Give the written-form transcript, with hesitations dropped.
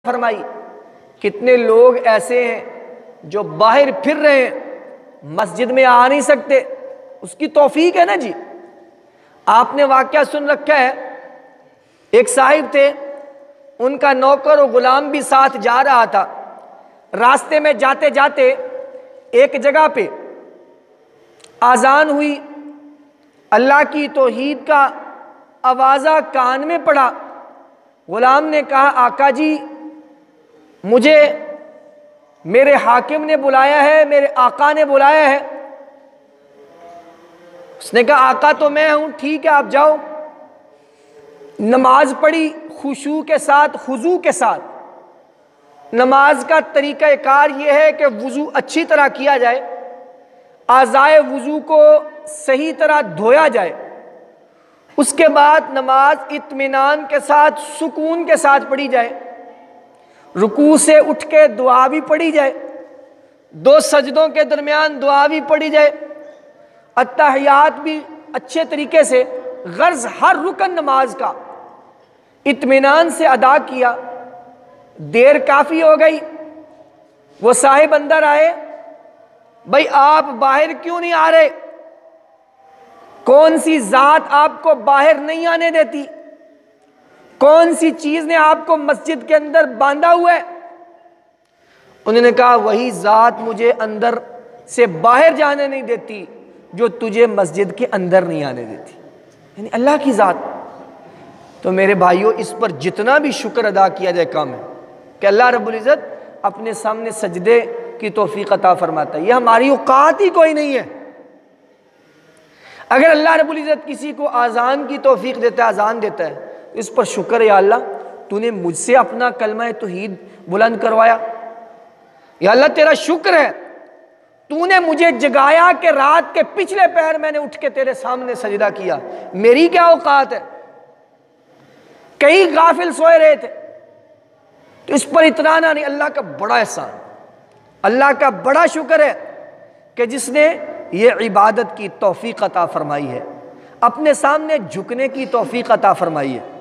فرمائی۔ کتنے لوگ ایسے ہیں جو باہر پھر رہے ہیں، مسجد میں آ نہیں سکتے، اس کی توفیق ہے نا جی۔ آپ نے واقعہ سن رکھا ہے، ایک صاحب تھے، ان کا نوکر و غلام بھی ساتھ جا رہا تھا۔ راستے میں جاتے جاتے ایک جگہ پہ اذان ہوئی، اللہ کی توحید کا آوازہ کان میں پڑا۔ غلام نے کہا آقا جی مجھے میرے حاکم نے بلایا ہے، میرے آقا نے بلایا ہے۔ اس نے کہا آقا تو میں ہوں، ٹھیک ہے آپ جاؤ۔ نماز پڑھی خشوع کے ساتھ، خضوع کے ساتھ۔ نماز کا طریقہ کار یہ ہے کہ وضو اچھی طرح کیا جائے، اعضائے وضو کو صحیح طرح دھویا جائے، اس کے بعد نماز اطمینان کے ساتھ، سکون کے ساتھ پڑھی جائے، رکوع سے اٹھ کے دعا بھی پڑھی جائے، 2 سجدوں کے درمیان دعا بھی پڑھی جائے، التحیات بھی اچھے طریقے سے، غرض ہر رکن نماز کا اطمینان سے ادا کیا۔ دیر کافی ہو گئی، وہ صاحب اندر آئے، بھائی آپ باہر کیوں نہیں آ رہے؟ کون سی ذات آپ کو باہر نہیں آنے دیتی؟ کون سی چیز نے آپ کو مسجد کے اندر باندھا ہوا ہے؟ انہوں نے کہا وہی ذات مجھے اندر سے باہر جانے نہیں دیتی جو تجھے مسجد کے اندر نہیں آنے دیتی، یعنی اللہ کی ذات۔ تو میرے بھائیوں اس پر جتنا بھی شکر ادا کیا جائے کم ہے کہ اللہ رب العزت اپنے سامنے سجدے کی توفیق عطا فرماتا ہے، یہ ہماری اوقات ہی کوئی نہیں ہے۔ اگر اللہ رب العزت کسی کو آذان کی توفیق دیتا ہے، آذان دیتا ہے، اس پر شکر یا اللہ تو نے مجھ سے اپنا کلمہ توحید بلند کروایا، یا اللہ تیرا شکر ہے تو نے مجھے جگایا کہ رات کے پچھلے پہر میں نے اٹھ کے تیرے سامنے سجدہ کیا، میری کیا اوقات ہے؟ کئی غافل سوئے رہے تھے، تو اس پر اترانا نہیں، اللہ کا بڑا احسان، اللہ کا بڑا شکر ہے کہ جس نے یہ عبادت کی توفیق عطا فرمائی ہے، اپنے سامنے جھکنے کی توفیق عطا فرمائی ہے۔